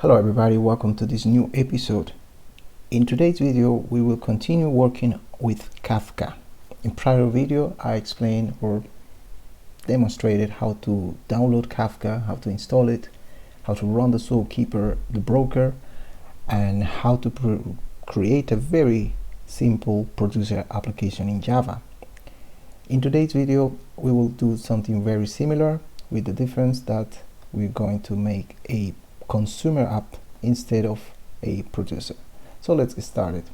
Hello everybody, welcome to this new episode. In today's video we will continue working with Kafka. In prior video I explained or demonstrated how to download Kafka, how to install it, how to run the Zookeeper, the broker, and how to create a very simple producer application in Java. In today's video we will do something very similar, with the difference that we're going to make a consumer app instead of a producer. So let's get started.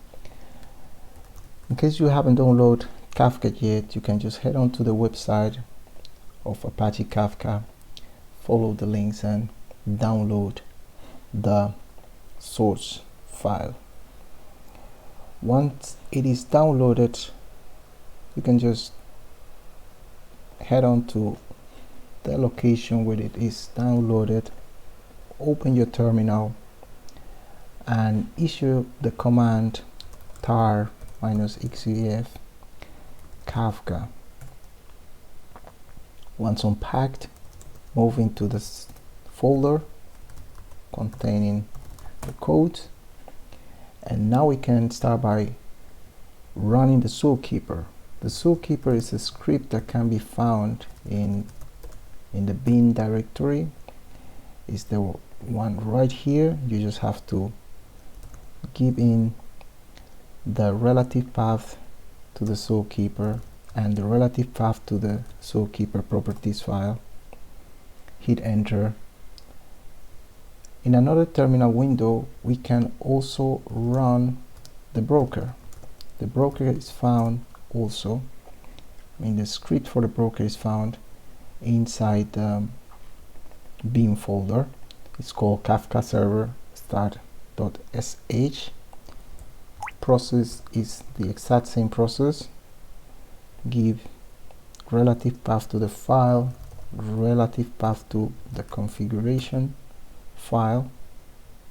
In case you haven't downloaded Kafka yet, you can just head on to the website of Apache Kafka, follow the links and download the source file. Once it is downloaded, you can just head on to the location where it is downloaded, open your terminal and issue the command tar -xef kafka. Once unpacked, move into this folder containing the code, and now we can start by running the Zookeeper. The Zookeeper is a script that can be found in the bin directory. Is the one right here. You just have to give in the relative path to the Zookeeper and the relative path to the Zookeeper properties file. Hit enter. In another terminal window we can also run the broker. The broker is found also, the script for the broker is found inside the bin folder. It's called Kafka server start.sh. Process is the exact same process. Give relative path to the file, relative path to the configuration file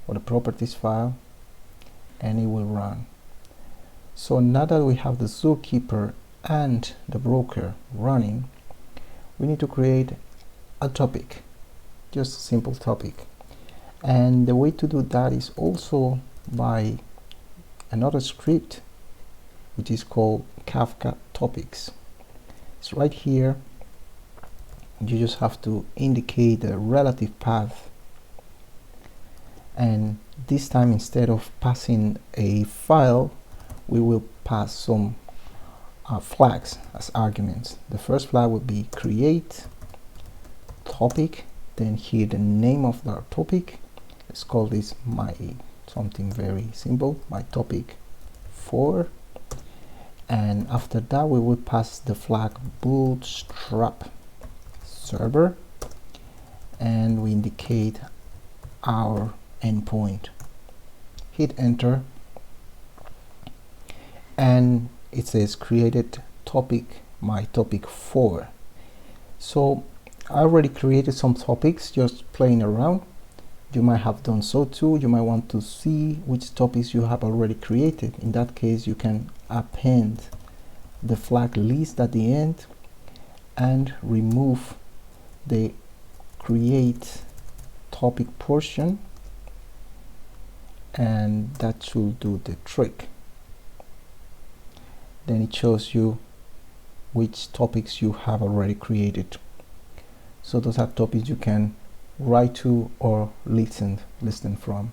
or the properties file, and it will run. So now that we have the Zookeeper and the broker running, we need to create a topic, just a simple topic. And the way to do that is also by another script which is called Kafka topics. It's right here. You just have to indicate the relative path, and this time instead of passing a file we will pass some flags as arguments. The first flag will be create topic, then here the name of the topic. Let's call this something very simple, my topic 4, and after that we will pass the flag bootstrap server, and we indicate our endpoint. Hit enter, and it says created topic, my topic 4. So I already created some topics just playing around. You might have done so too. You might want to see which topics you have already created. In that case you can append the flag list at the end and remove the create topic portion, and that should do the trick. Then it shows you which topics you have already created. So those are topics you can write to or listen from.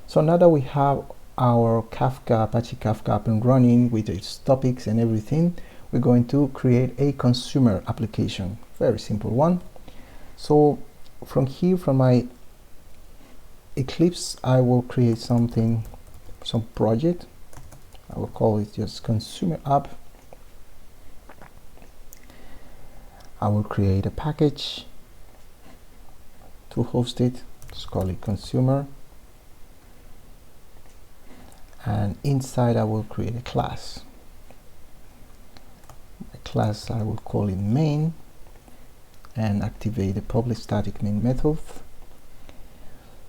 So now that we have our Apache Kafka up and running with its topics and everything, we're going to create a consumer application. Very simple one. So from here, from my Eclipse, I will create some project. I will call it just consumer app. I will create a package to host it. Let's call it consumer, and inside I will create a class. My class I will call it main, and activate the public static main method.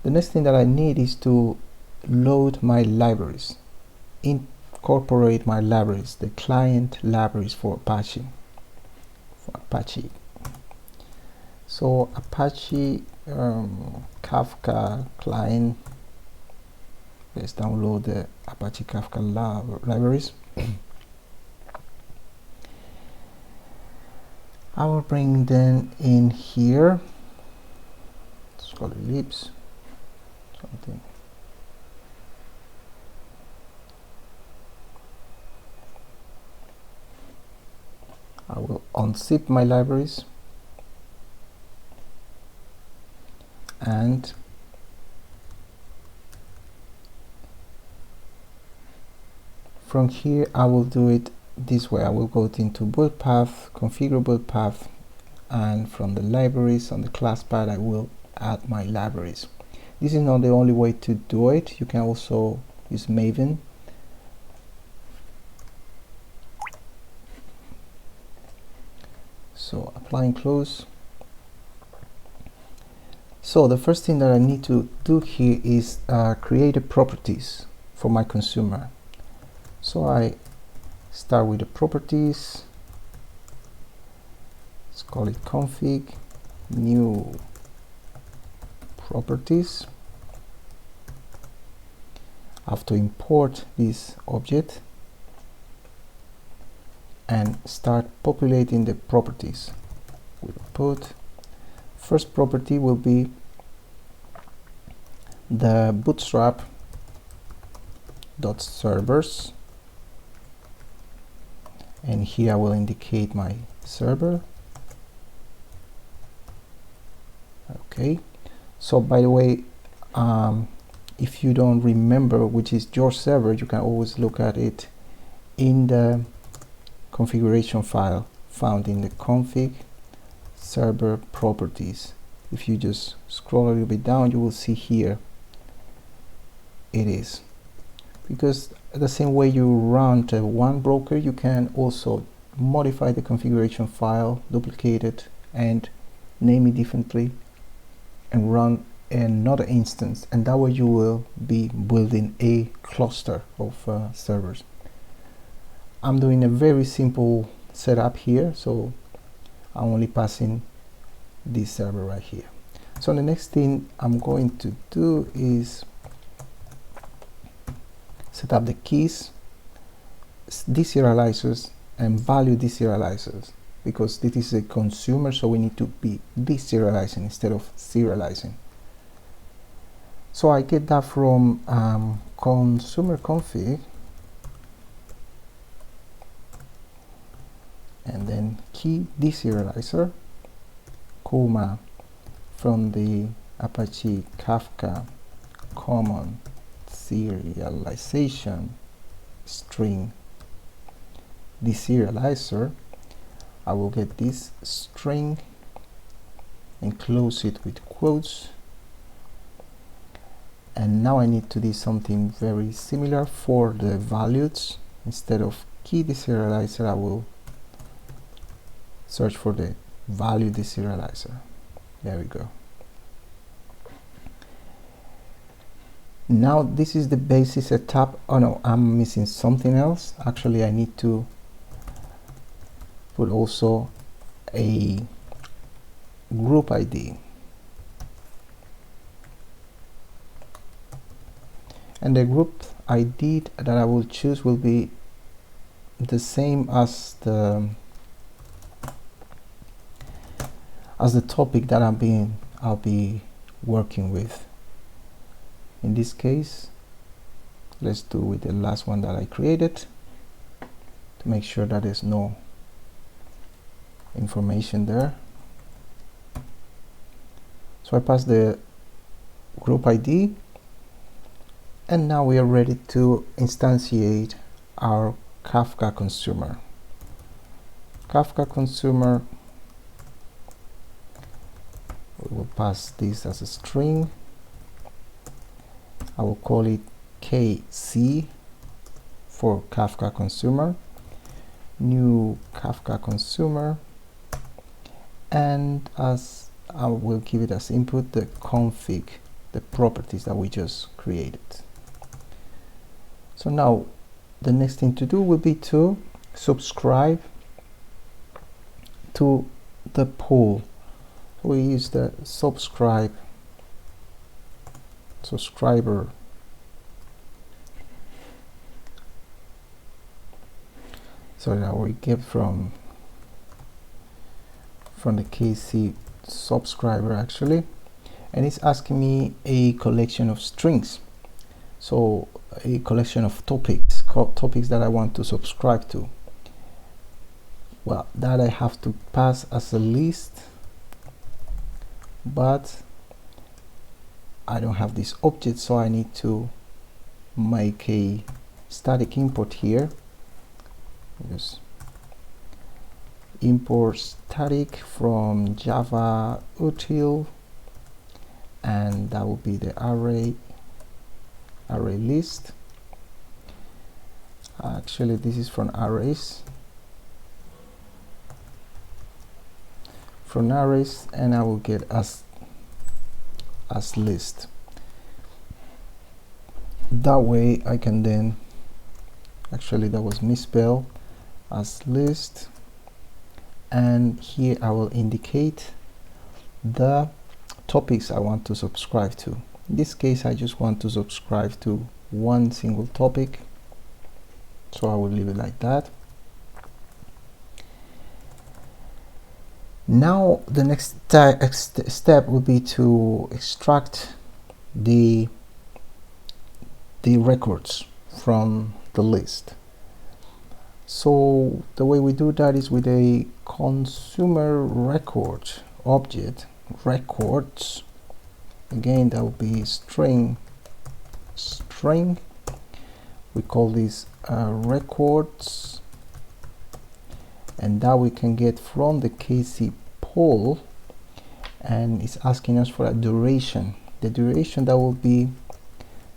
The next thing that I need is to load my libraries, incorporate my libraries, the client libraries for Apache. So Apache Kafka client. Let's download the Apache Kafka libraries. I will bring them in here. Let's call it libs. Something. I will unzip my libraries and from here I will do it this way. I will go into build path, configure build path, and from the libraries on the class path I will add my libraries. This is not the only way to do it. You can also use Maven. So apply and close. So the first thing that I need to do here is create a properties for my consumer. So I start with the properties. Let's call it config new properties. I have to import this object and start populating the properties. We'll put first property will be the bootstrap dot servers, and here I will indicate my server. Okay, so by the way, if you don't remember which is your server, you can always look at it in the configuration file found in the config server properties. If you just scroll a little bit down, you will see here it is. Because the same way you run the one broker, you can also modify the configuration file, duplicate it, and name it differently, and run another instance, and that way you will be building a cluster of servers. I'm doing a very simple setup here, so I'm only passing this server right here. So the next thing I'm going to do is set up the keys, deserializers, and value deserializers, because this is a consumer, so we need to be deserializing instead of serializing. So I get that from consumer config, and then key deserializer, comma, from the Apache Kafka common serialization string deserializer. I will get this string and close it with quotes, and now I need to do something very similar for the values. Instead of key deserializer, I will search for the value deserializer. There we go. Now this is the basic setup. Oh no, I'm missing something else. Actually, I need to put also a group ID, and the group ID that I will choose will be the same as the topic that I'll be working with. In this case, let's do with the last one that I created to make sure that there's no information there. So I pass the group ID, and now we are ready to instantiate our Kafka consumer. Kafka consumer, we will pass this as a string. I will call it KC for Kafka consumer, new Kafka consumer, and as I will give it as input the config, the properties that we just created. So now the next thing to do will be to subscribe to the pool. We use the subscribe subscriber. So that we get from the KC subscriber actually, and it's asking me a collection of strings, so a collection of topics that I want to subscribe to. Well, that I have to pass as a list, but I don't have this object, so I need to make a static import here. Just import static from Java util, and that will be the array list. Actually, this is from arrays. And I will get as list. That way I can then, actually that was misspelled, as list, and here I will indicate the topics I want to subscribe to. In this case, I just want to subscribe to one single topic, so I will leave it like that. Now the next step will be to extract the records from the list. So the way we do that is with a consumer record object, records. Again, that will be string. We call this records, and that we can get from the KC poll, and it's asking us for a duration. The duration, that will be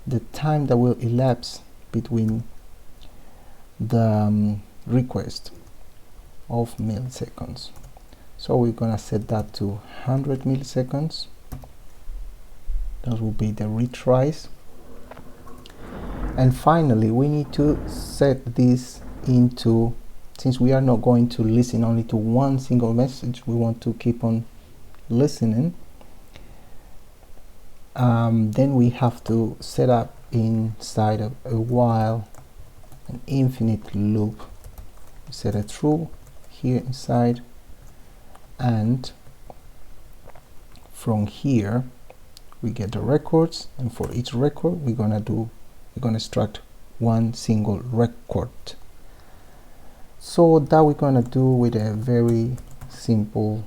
the time that will elapse between the request of milliseconds. So we're gonna set that to 100 milliseconds. Those will be the retries. And finally, we need to set this into, since we are not going to listen only to one single message, we want to keep on listening, then we have to set up inside of a while an infinite loop. Set a true here inside, and from here we get the records, and for each record we're gonna extract one single record. So that we're gonna do with a very simple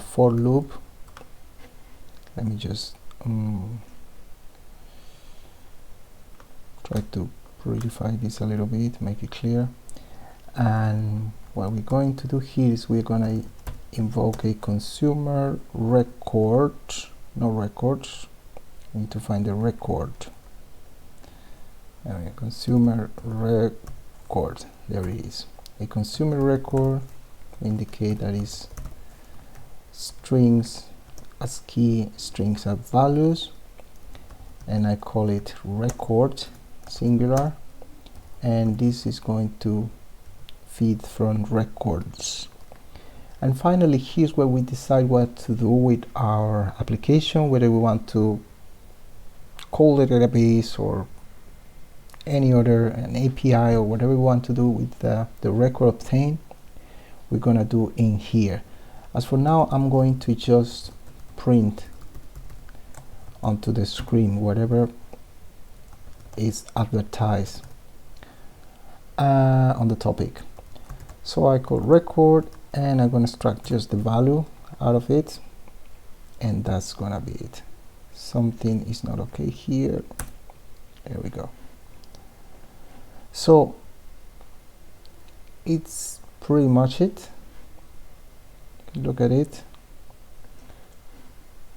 for loop. Let me just try to purify this a little bit, make it clear. And what we're going to do here is we're gonna invoke a consumer record, no records. We need to find the record. Consumer record, there it is. A consumer record indicate that is strings as key, strings as values, and I call it record singular, and this is going to feed from records. And finally, here's where we decide what to do with our application, whether we want to call the database or any other, an API or whatever we want to do with the record obtained. We're gonna do in here. As for now, I'm going to just print onto the screen whatever is advertised on the topic. So I call record, and I'm going to extract just the value out of it, and that's gonna be it. Something is not okay here. There we go. So it's pretty much it. Look at it.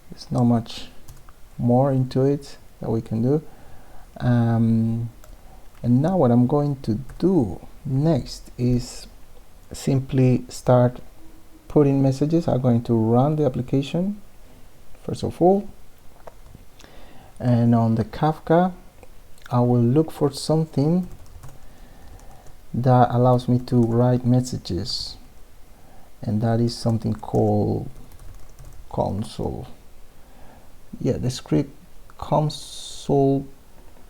There's not much more into it that we can do. And now what I'm going to do next is simply start putting messages. I'm going to run the application first of all, and on the Kafka I will look for something that allows me to write messages, and that is something called console. Yeah, the script console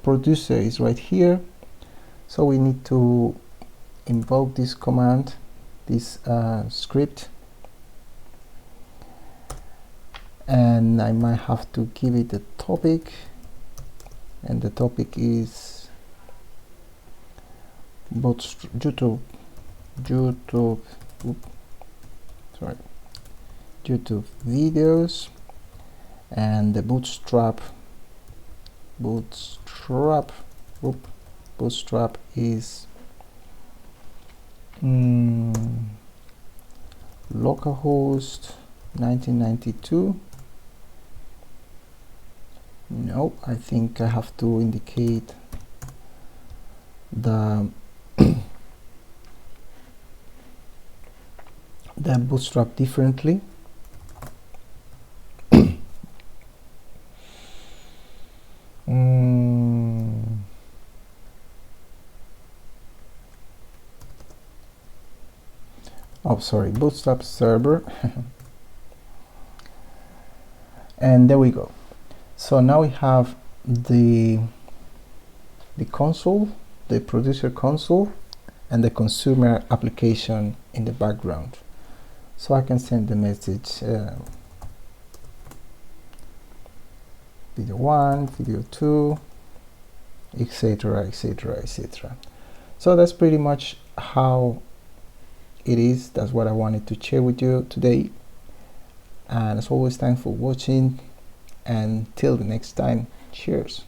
producer is right here, so we need to invoke this command, this script, and I might have to give it a topic, and the topic is YouTube videos, and the bootstrap is localhost 1992. No, I think I have to indicate the the bootstrap differently. Oh, sorry, bootstrap server. And there we go. So now we have the console, the producer console, and the consumer application in the background. So I can send the message video 1, video 2, etc, etc, etc. So that's pretty much how it is. That's what I wanted to share with you today, and as always, thanks for watching, and till the next time, cheers.